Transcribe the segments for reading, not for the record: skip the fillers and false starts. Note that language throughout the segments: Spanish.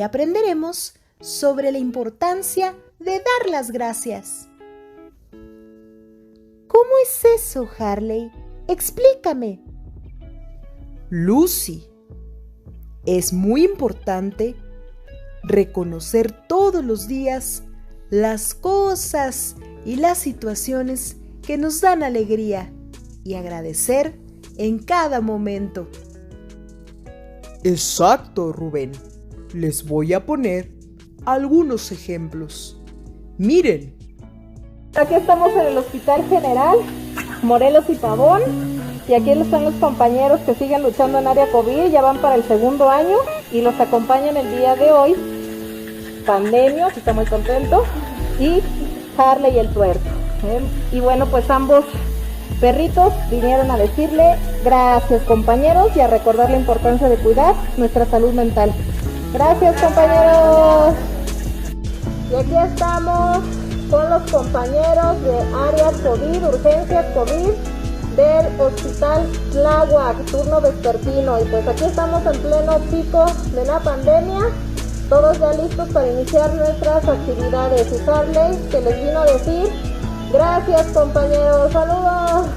aprenderemos sobre la importancia de dar las gracias. ¿Cómo es eso, Harley? Explícame. Lucy, es muy importante reconocer todos los días las cosas y las situaciones que nos dan alegría y agradecer en cada momento. Exacto, Rubén. Les voy a poner algunos ejemplos. Miren. Aquí estamos en el Hospital General Morelos y Pavón, y aquí están los compañeros que siguen luchando en área COVID, ya van para el 2º año y los acompañan el día de hoy Pandemio, que está muy contento, y Harley y el Tuerto. Y bueno, pues ambos perritos vinieron a decirle gracias, compañeros, y a recordar la importancia de cuidar nuestra salud mental. Gracias, compañeros. Y aquí estamos con los compañeros de área COVID, urgencias COVID del Hospital Tláhuac, turno vespertino. Y pues aquí estamos en pleno pico de la pandemia, todos ya listos para iniciar nuestras actividades. Y Harley, que les vino a decir gracias, compañeros. ¡Saludos!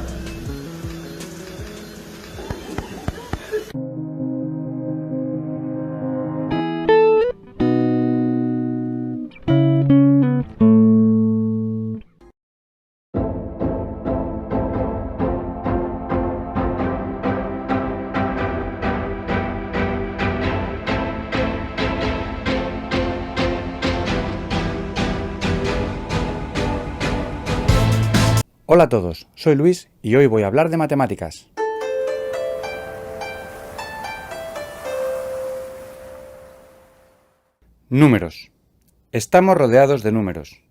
Hola a todos, soy Luis y hoy voy a hablar de matemáticas. Números. Estamos rodeados de números.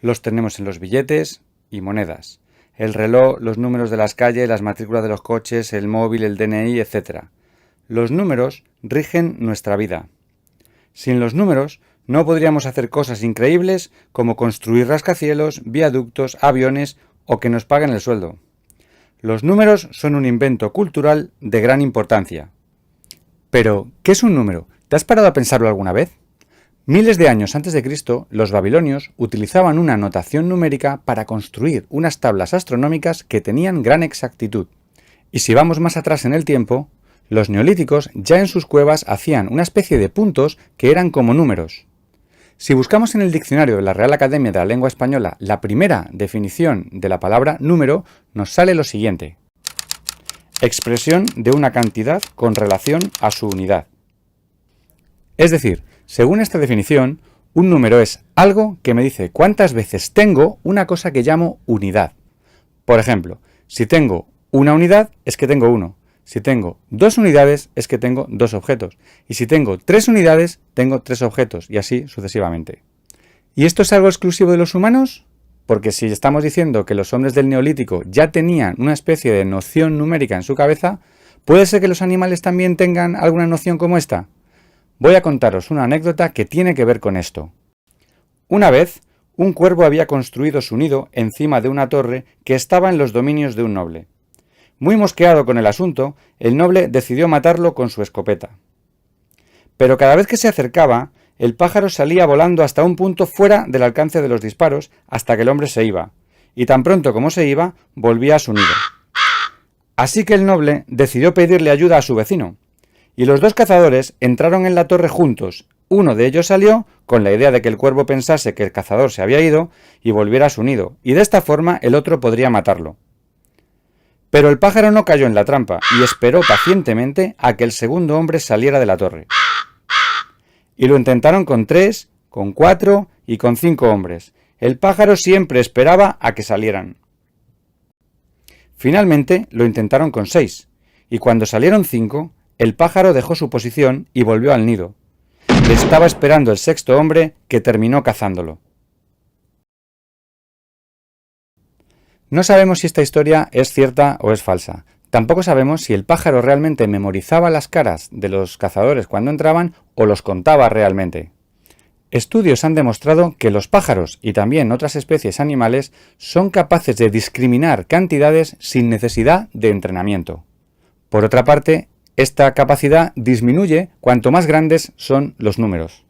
Los tenemos en los billetes y monedas, el reloj, los números de las calles, las matrículas de los coches, el móvil, el DNI, etc. Los números rigen nuestra vida. Sin los números no podríamos hacer cosas increíbles como construir rascacielos, viaductos, aviones o que nos paguen el sueldo. Los números son un invento cultural de gran importancia. Pero, ¿qué es un número? ¿Te has parado a pensarlo alguna vez? Miles de años antes de Cristo, los babilonios utilizaban una notación numérica para construir unas tablas astronómicas que tenían gran exactitud. Y si vamos más atrás en el tiempo, los neolíticos ya en sus cuevas hacían una especie de puntos que eran como números. Si buscamos en el diccionario de la Real Academia de la Lengua Española la primera definición de la palabra número, nos sale lo siguiente: expresión de una cantidad con relación a su unidad. Es decir, según esta definición, un número es algo que me dice cuántas veces tengo una cosa que llamo unidad. Por ejemplo, si tengo una unidad es que tengo uno. Si tengo 2 unidades es que tengo 2 objetos. Y si tengo 3 unidades, tengo 3 objetos. Y así sucesivamente. ¿Y esto es algo exclusivo de los humanos? Porque si estamos diciendo que los hombres del Neolítico ya tenían una especie de noción numérica en su cabeza, ¿puede ser que los animales también tengan alguna noción como esta? Voy a contaros una anécdota que tiene que ver con esto. Una vez, un cuervo había construido su nido encima de una torre que estaba en los dominios de un noble. Muy mosqueado con el asunto, el noble decidió matarlo con su escopeta. Pero cada vez que se acercaba, el pájaro salía volando hasta un punto fuera del alcance de los disparos hasta que el hombre se iba, y tan pronto como se iba, volvía a su nido. Así que el noble decidió pedirle ayuda a su vecino, y los 2 cazadores entraron en la torre juntos. Uno de ellos salió con la idea de que el cuervo pensase que el cazador se había ido y volviera a su nido, y de esta forma el otro podría matarlo. Pero el pájaro no cayó en la trampa y esperó pacientemente a que el segundo hombre saliera de la torre. Y lo intentaron con 3, con 4 y con 5 hombres. El pájaro siempre esperaba a que salieran. Finalmente lo intentaron con 6, y cuando salieron 5, el pájaro dejó su posición y volvió al nido. Le estaba esperando el 6.º hombre, que terminó cazándolo. No sabemos si esta historia es cierta o es falsa. Tampoco sabemos si el pájaro realmente memorizaba las caras de los cazadores cuando entraban o los contaba realmente. Estudios han demostrado que los pájaros y también otras especies animales son capaces de discriminar cantidades sin necesidad de entrenamiento. Por otra parte, esta capacidad disminuye cuanto más grandes son los números.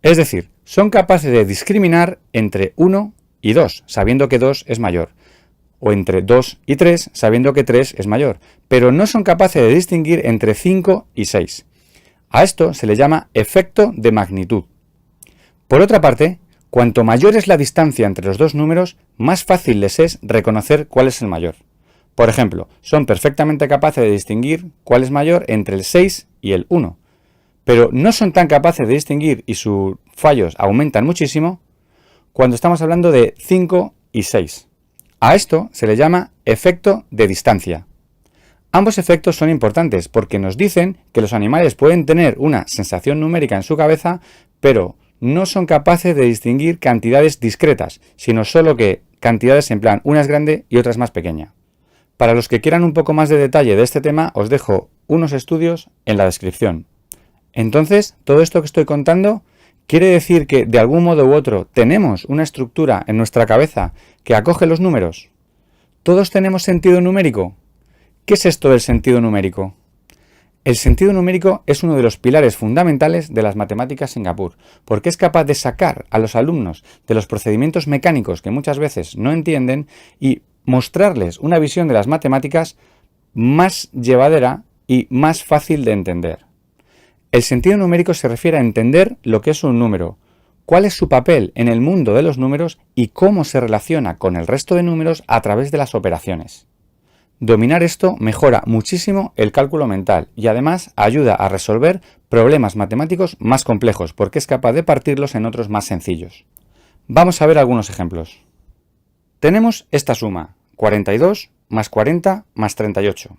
Es decir, son capaces de discriminar entre 1 y 2, sabiendo que 2 es mayor, o entre 2 y 3, sabiendo que 3 es mayor, pero no son capaces de distinguir entre 5 y 6. A esto se le llama efecto de magnitud. Por otra parte, cuanto mayor es la distancia entre los dos números, más fácil les es reconocer cuál es el mayor. Por ejemplo, son perfectamente capaces de distinguir cuál es mayor entre el 6 y el 1, pero no son tan capaces de distinguir y sus fallos aumentan muchísimo cuando estamos hablando de 5 y 6. A esto se le llama efecto de distancia. Ambos efectos son importantes porque nos dicen que los animales pueden tener una sensación numérica en su cabeza, pero no son capaces de distinguir cantidades discretas, sino solo que cantidades en plan, una es grande y otra es más pequeña. Para los que quieran un poco más de detalle de este tema, os dejo unos estudios en la descripción. Entonces, todo esto que estoy contando quiere decir que de algún modo u otro tenemos una estructura en nuestra cabeza que acoge los números. ¿Todos tenemos sentido numérico? ¿Qué es esto del sentido numérico? El sentido numérico es uno de los pilares fundamentales de las matemáticas Singapur, porque es capaz de sacar a los alumnos de los procedimientos mecánicos que muchas veces no entienden y mostrarles una visión de las matemáticas más llevadera y más fácil de entender. El sentido numérico se refiere a entender lo que es un número, cuál es su papel en el mundo de los números y cómo se relaciona con el resto de números a través de las operaciones. Dominar esto mejora muchísimo el cálculo mental y además ayuda a resolver problemas matemáticos más complejos porque es capaz de partirlos en otros más sencillos. Vamos a ver algunos ejemplos. Tenemos esta suma, 42 más 40 más 38.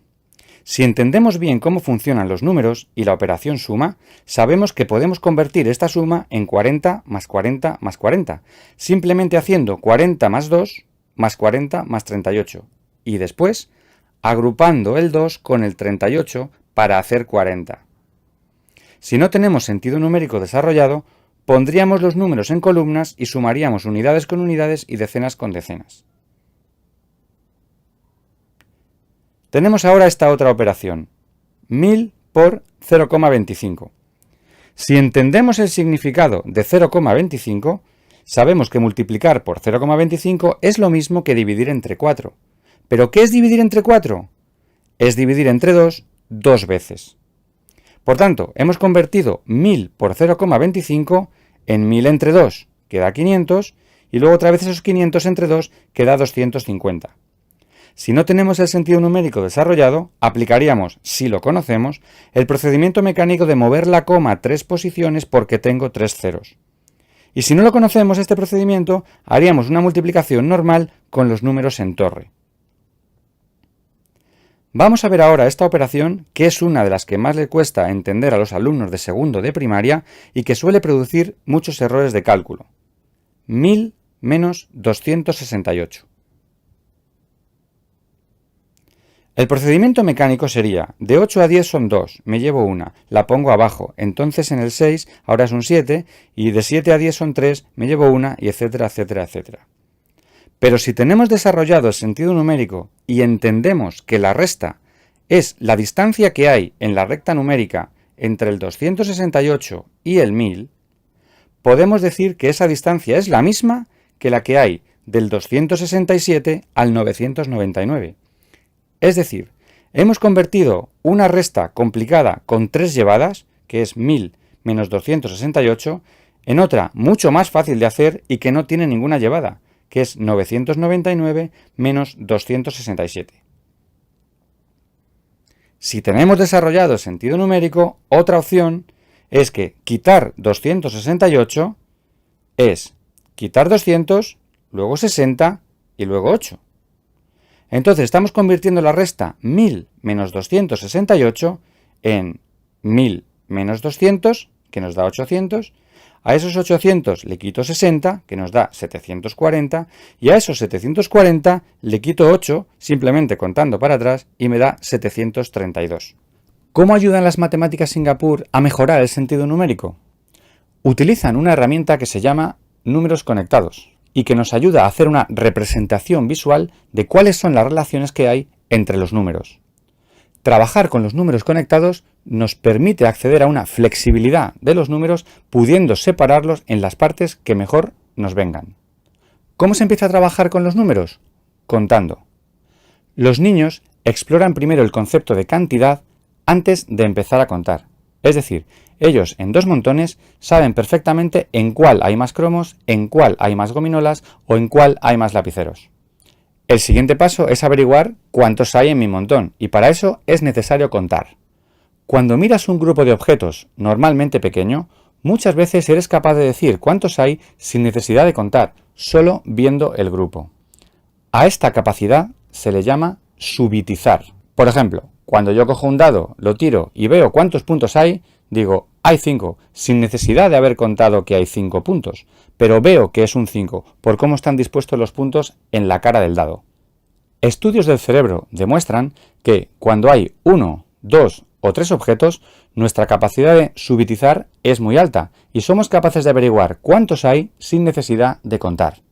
Si entendemos bien cómo funcionan los números y la operación suma, sabemos que podemos convertir esta suma en 40 más 40 más 40, simplemente haciendo 40 más 2 más 40 más 38 y después agrupando el 2 con el 38 para hacer 40. Si no tenemos sentido numérico desarrollado, pondríamos los números en columnas y sumaríamos unidades con unidades y decenas con decenas. Tenemos ahora esta otra operación, 1000 por 0,25. Si entendemos el significado de 0,25, sabemos que multiplicar por 0,25 es lo mismo que dividir entre 4. ¿Pero qué es dividir entre 4? Es dividir entre 2 dos veces. Por tanto, hemos convertido 1000 por 0,25 en 1000 entre 2, que da 500, y luego otra vez esos 500 entre 2, que da 250. Si no tenemos el sentido numérico desarrollado, aplicaríamos, si lo conocemos, el procedimiento mecánico de mover la coma 3 posiciones porque tengo 3 ceros. Y si no lo conocemos este procedimiento, haríamos una multiplicación normal con los números en torre. Vamos a ver ahora esta operación, que es una de las que más le cuesta entender a los alumnos de segundo de primaria y que suele producir muchos errores de cálculo. 1000 menos 268. El procedimiento mecánico sería, de 8 a 10 son 2, me llevo una, la pongo abajo, entonces en el 6 ahora es un 7, y de 7 a 10 son 3, me llevo una, y etcétera, etcétera, etcétera. Pero si tenemos desarrollado el sentido numérico y entendemos que la resta es la distancia que hay en la recta numérica entre el 268 y el 1000, podemos decir que esa distancia es la misma que la que hay del 267 al 999. Es decir, hemos convertido una resta complicada con 3 llevadas, que es 1000 menos 268, en otra mucho más fácil de hacer y que no tiene ninguna llevada, que es 999 menos 267. Si tenemos desarrollado el sentido numérico, otra opción es que quitar 268 es quitar 200, luego 60 y luego 8. Entonces estamos convirtiendo la resta 1000 menos 268 en 1000 menos 200, que nos da 800, a esos 800 le quito 60, que nos da 740, y a esos 740 le quito 8, simplemente contando para atrás, y me da 732. ¿Cómo ayudan las matemáticas Singapur a mejorar el sentido numérico? Utilizan una herramienta que se llama números conectados, y que nos ayuda a hacer una representación visual de cuáles son las relaciones que hay entre los números. Trabajar con los números conectados nos permite acceder a una flexibilidad de los números, pudiendo separarlos en las partes que mejor nos vengan. ¿Cómo se empieza a trabajar con los números? Contando. Los niños exploran primero el concepto de cantidad antes de empezar a contar. Es decir, ellos en 2 montones saben perfectamente en cuál hay más cromos, en cuál hay más gominolas o en cuál hay más lapiceros. El siguiente paso es averiguar cuántos hay en mi montón, y para eso es necesario contar. Cuando miras un grupo de objetos normalmente pequeño, muchas veces eres capaz de decir cuántos hay sin necesidad de contar, solo viendo el grupo. A esta capacidad se le llama subitizar. Por ejemplo, cuando yo cojo un dado, lo tiro y veo cuántos puntos hay, digo, hay 5, sin necesidad de haber contado que hay 5 puntos, pero veo que es un 5 por cómo están dispuestos los puntos en la cara del dado. Estudios del cerebro demuestran que cuando hay 1, 2 o 3 objetos, nuestra capacidad de subitizar es muy alta y somos capaces de averiguar cuántos hay sin necesidad de contar.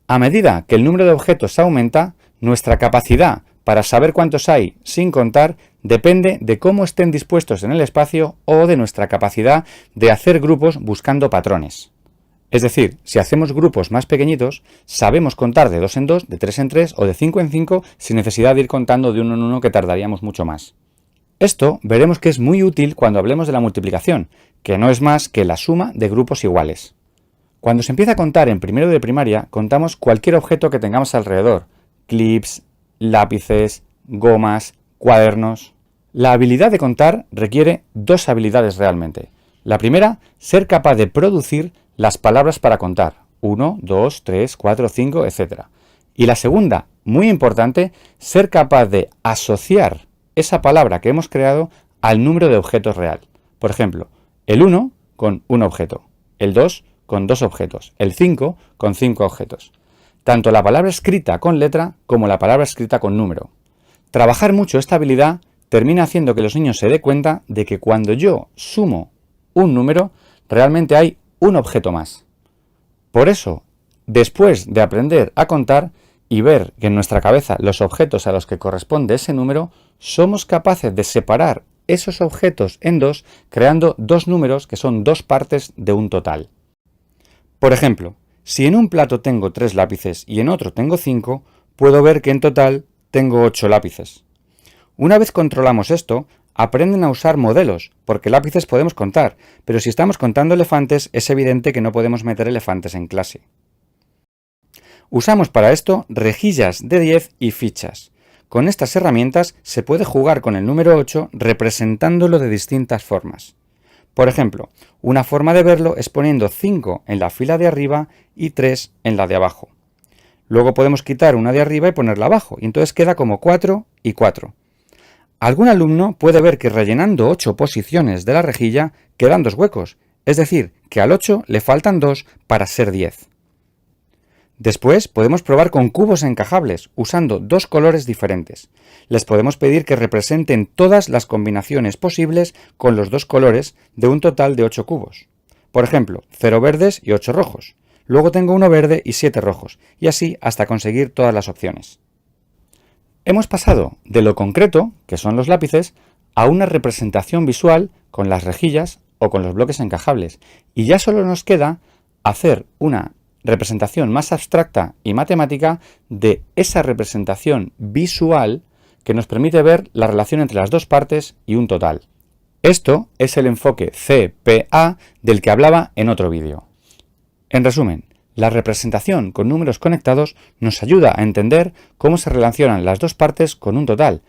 A medida que el número de objetos aumenta, nuestra capacidad para saber cuántos hay sin contar depende de cómo estén dispuestos en el espacio o de nuestra capacidad de hacer grupos buscando patrones. Es decir, si hacemos grupos más pequeñitos, sabemos contar de 2 en 2, de 3 en 3 o de 5 en 5 sin necesidad de ir contando de 1 en 1 que tardaríamos mucho más. Esto veremos que es muy útil cuando hablemos de la multiplicación, que no es más que la suma de grupos iguales. Cuando se empieza a contar en primero de primaria, contamos cualquier objeto que tengamos alrededor: clips, lápices, gomas, cuadernos. La habilidad de contar requiere 2 habilidades realmente. La primera, ser capaz de producir las palabras para contar: 1, 2, 3, 4, 5, etc. Y la segunda, muy importante, ser capaz de asociar esa palabra que hemos creado al número de objetos real. Por ejemplo, el 1 con un objeto, el 2 con 2 objetos, el 5 con 5 objetos. Tanto la palabra escrita con letra como la palabra escrita con número. Trabajar mucho esta habilidad termina haciendo que los niños se den cuenta de que cuando yo sumo un número, realmente hay un objeto más. Por eso, después de aprender a contar y ver que en nuestra cabeza los objetos a los que corresponde ese número, somos capaces de separar esos objetos en 2, creando 2 números que son 2 partes de un total. Por ejemplo, si en un plato tengo 3 lápices y en otro tengo 5, puedo ver que en total tengo 8 lápices. Una vez controlamos esto, aprenden a usar modelos, porque lápices podemos contar, pero si estamos contando elefantes es evidente que no podemos meter elefantes en clase. Usamos para esto rejillas de 10 y fichas. Con estas herramientas se puede jugar con el número 8 representándolo de distintas formas. Por ejemplo, una forma de verlo es poniendo 5 en la fila de arriba y 3 en la de abajo. Luego podemos quitar una de arriba y ponerla abajo, y entonces queda como 4 y 4. Algún alumno puede ver que rellenando 8 posiciones de la rejilla quedan 2 huecos, es decir, que al 8 le faltan 2 para ser 10. Después podemos probar con cubos encajables, usando 2 colores diferentes. Les podemos pedir que representen todas las combinaciones posibles con los 2 colores de un total de 8 cubos. Por ejemplo, 0 verdes y 8 rojos. Luego tengo 1 verde y 7 rojos, y así hasta conseguir todas las opciones. Hemos pasado de lo concreto, que son los lápices, a una representación visual con las rejillas o con los bloques encajables, y ya solo nos queda hacer una representación más abstracta y matemática de esa representación visual que nos permite ver la relación entre las 2 partes y un total. Esto es el enfoque CPA del que hablaba en otro vídeo. En resumen, la representación con números conectados nos ayuda a entender cómo se relacionan las 2 partes con un total,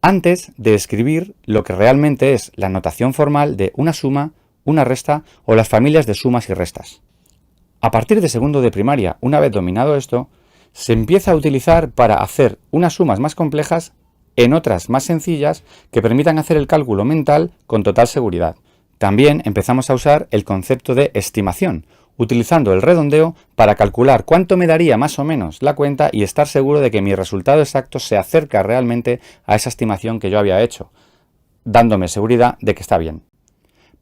antes de escribir lo que realmente es la notación formal de una suma, una resta o las familias de sumas y restas. A partir de segundo de primaria, una vez dominado esto, se empieza a utilizar para hacer unas sumas más complejas en otras más sencillas que permitan hacer el cálculo mental con total seguridad. También empezamos a usar el concepto de estimación, utilizando el redondeo para calcular cuánto me daría más o menos la cuenta y estar seguro de que mi resultado exacto se acerca realmente a esa estimación que yo había hecho, dándome seguridad de que está bien.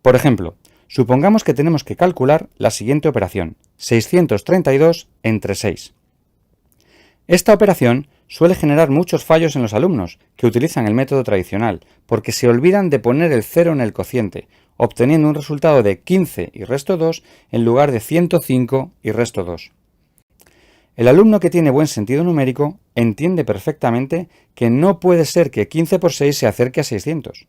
Por ejemplo, supongamos que tenemos que calcular la siguiente operación: 632 entre 6. Esta operación suele generar muchos fallos en los alumnos que utilizan el método tradicional, porque se olvidan de poner el 0 en el cociente, obteniendo un resultado de 15 y resto 2 en lugar de 105 y resto 2. El alumno que tiene buen sentido numérico entiende perfectamente que no puede ser que 15 por 6 se acerque a 600.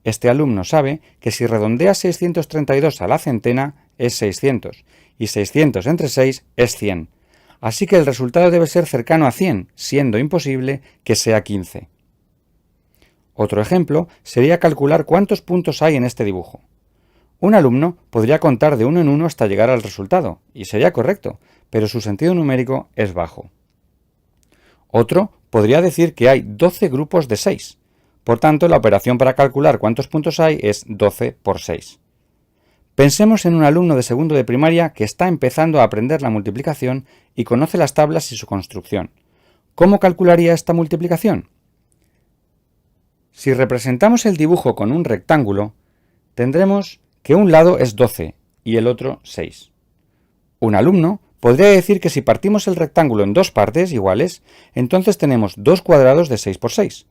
Este alumno sabe que si redondea 632 a la centena es 600 y 600 entre 6 es 100. Así que el resultado debe ser cercano a 100, siendo imposible que sea 15. Otro ejemplo sería calcular cuántos puntos hay en este dibujo. Un alumno podría contar de uno en uno hasta llegar al resultado, y sería correcto, pero su sentido numérico es bajo. Otro podría decir que hay 12 grupos de 6. Por tanto, la operación para calcular cuántos puntos hay es 12 por 6. Pensemos en un alumno de segundo de primaria que está empezando a aprender la multiplicación y conoce las tablas y su construcción. ¿Cómo calcularía esta multiplicación? Si representamos el dibujo con un rectángulo, tendremos que un lado es 12 y el otro 6. Un alumno podría decir que si partimos el rectángulo en dos partes iguales, entonces tenemos 2 cuadrados de 6 por 6.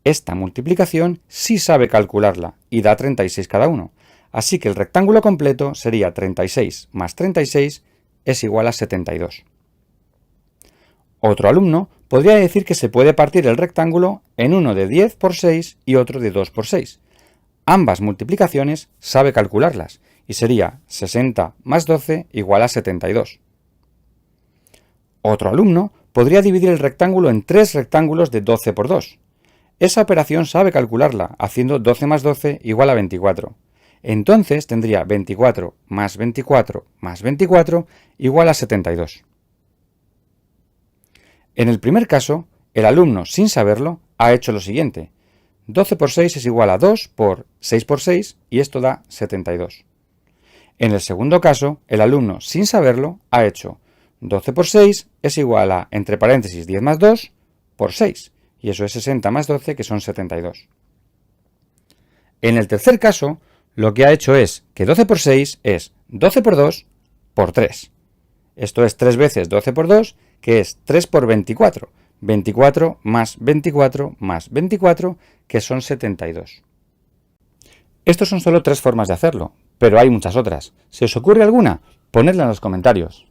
Esta multiplicación sí sabe calcularla y da 36 cada uno. Así que el rectángulo completo sería 36 más 36 es igual a 72. Otro alumno podría decir que se puede partir el rectángulo en uno de 10 por 6 y otro de 2 por 6. Ambas multiplicaciones sabe calcularlas y sería 60 más 12 igual a 72. Otro alumno podría dividir el rectángulo en 3 rectángulos de 12 por 2. Esa operación sabe calcularla haciendo 12 más 12 igual a 24. Entonces tendría 24 más 24 más 24 igual a 72. En el primer caso, el alumno, sin saberlo, ha hecho lo siguiente. 12 por 6 es igual a 2 por 6 por 6 y esto da 72. En el segundo caso, el alumno, sin saberlo, ha hecho 12 por 6 es igual a, entre paréntesis, 10 más 2 por 6 y eso es 60 más 12 que son 72. En el tercer caso, lo que ha hecho es que 12 por 6 es 12 por 2 por 3. Esto es 3 veces 12 por 2, que es 3 por 24. 24 más 24 más 24, que son 72. Estos son solo 3 formas de hacerlo, pero hay muchas otras. ¿Se os ocurre alguna? Ponedla en los comentarios.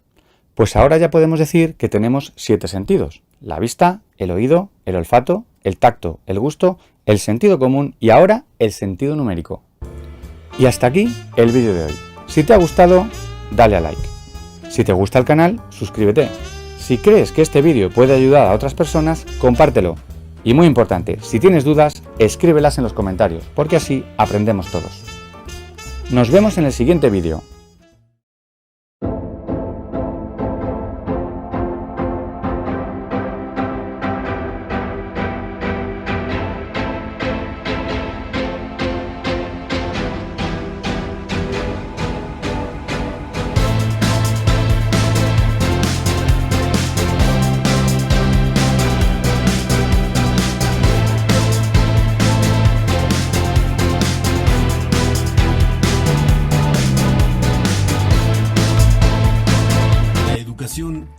Pues ahora ya podemos decir que tenemos 7 sentidos. La vista, el oído, el olfato, el tacto, el gusto, el sentido común y ahora el sentido numérico. Y hasta aquí el vídeo de hoy. Si te ha gustado, dale a like. Si te gusta el canal, suscríbete. Si crees que este vídeo puede ayudar a otras personas, compártelo. Y muy importante, si tienes dudas, escríbelas en los comentarios, porque así aprendemos todos. Nos vemos en el siguiente vídeo.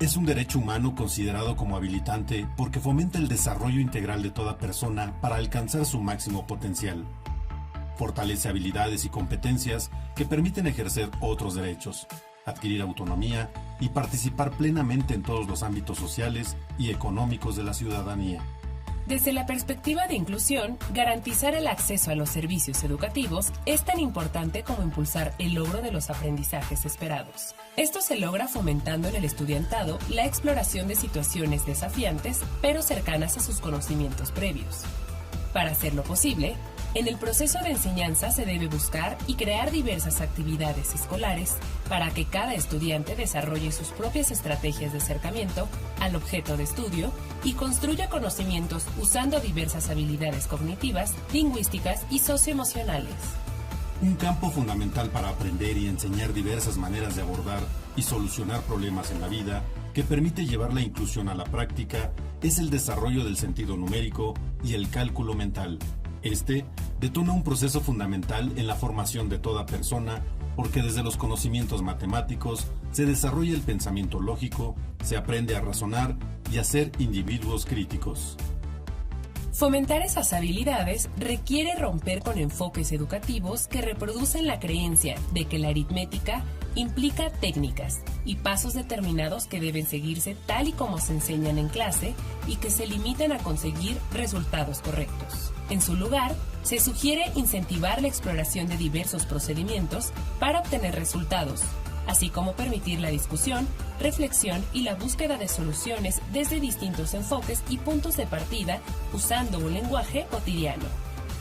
Es un derecho humano considerado como habilitante porque fomenta el desarrollo integral de toda persona para alcanzar su máximo potencial. Fortalece habilidades y competencias que permiten ejercer otros derechos, adquirir autonomía y participar plenamente en todos los ámbitos sociales y económicos de la ciudadanía. Desde la perspectiva de inclusión, garantizar el acceso a los servicios educativos es tan importante como impulsar el logro de los aprendizajes esperados. Esto se logra fomentando en el estudiantado la exploración de situaciones desafiantes, pero cercanas a sus conocimientos previos. Para hacerlo posible, en el proceso de enseñanza se debe buscar y crear diversas actividades escolares para que cada estudiante desarrolle sus propias estrategias de acercamiento al objeto de estudio y construya conocimientos usando diversas habilidades cognitivas, lingüísticas y socioemocionales. Un campo fundamental para aprender y enseñar diversas maneras de abordar y solucionar problemas en la vida que permite llevar la inclusión a la práctica es el desarrollo del sentido numérico y el cálculo mental. Este detona un proceso fundamental en la formación de toda persona porque desde los conocimientos matemáticos se desarrolla el pensamiento lógico, se aprende a razonar y a ser individuos críticos. Fomentar esas habilidades requiere romper con enfoques educativos que reproducen la creencia de que la aritmética implica técnicas y pasos determinados que deben seguirse tal y como se enseñan en clase y que se limitan a conseguir resultados correctos. En su lugar, se sugiere incentivar la exploración de diversos procedimientos para obtener resultados, así como permitir la discusión, reflexión y la búsqueda de soluciones desde distintos enfoques y puntos de partida usando un lenguaje cotidiano.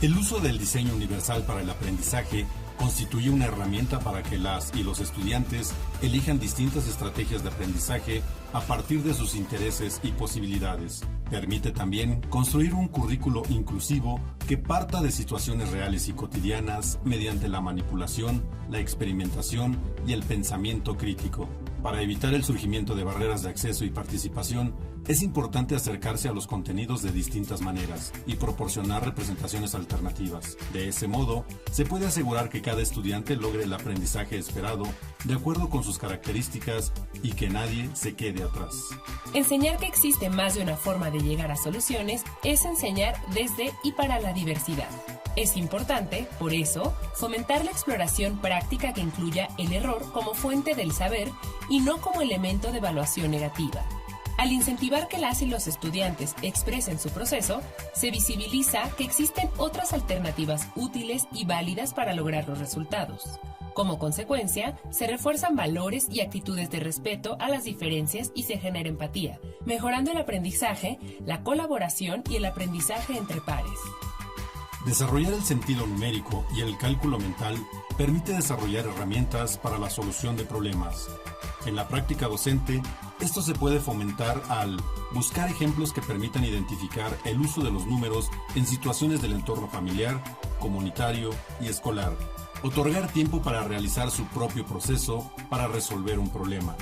El uso del diseño universal para el aprendizaje constituye una herramienta para que las y los estudiantes elijan distintas estrategias de aprendizaje a partir de sus intereses y posibilidades. Permite también construir un currículo inclusivo que parta de situaciones reales y cotidianas mediante la manipulación, la experimentación y el pensamiento crítico. Para evitar el surgimiento de barreras de acceso y participación, es importante acercarse a los contenidos de distintas maneras y proporcionar representaciones alternativas. De ese modo, se puede asegurar que cada estudiante logre el aprendizaje esperado de acuerdo con sus características y que nadie se quede atrás. Enseñar que existe más de una forma de llegar a soluciones es enseñar desde y para la diversidad. Es importante, por eso, fomentar la exploración práctica que incluya el error como fuente del saber y no como elemento de evaluación negativa. Al incentivar que las y los estudiantes expresen su proceso, se visibiliza que existen otras alternativas útiles y válidas para lograr los resultados. Como consecuencia, se refuerzan valores y actitudes de respeto a las diferencias y se genera empatía, mejorando el aprendizaje, la colaboración y el aprendizaje entre pares. Desarrollar el sentido numérico y el cálculo mental permite desarrollar herramientas para la solución de problemas. En la práctica docente, esto se puede fomentar al buscar ejemplos que permitan identificar el uso de los números en situaciones del entorno familiar, comunitario y escolar. Otorgar tiempo para realizar su propio proceso para resolver un problema.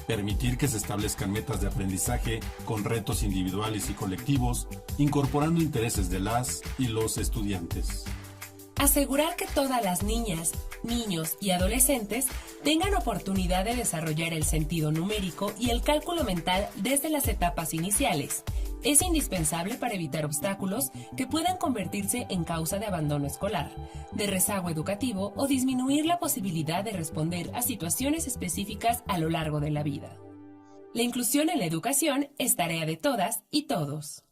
Permitir que se establezcan metas de aprendizaje con retos individuales y colectivos, incorporando intereses de las y los estudiantes. Asegurar que todas las niñas, niños y adolescentes tengan oportunidad de desarrollar el sentido numérico y el cálculo mental desde las etapas iniciales. Es indispensable para evitar obstáculos que puedan convertirse en causa de abandono escolar, de rezago educativo o disminuir la posibilidad de responder a situaciones específicas a lo largo de la vida. La inclusión en la educación es tarea de todas y todos.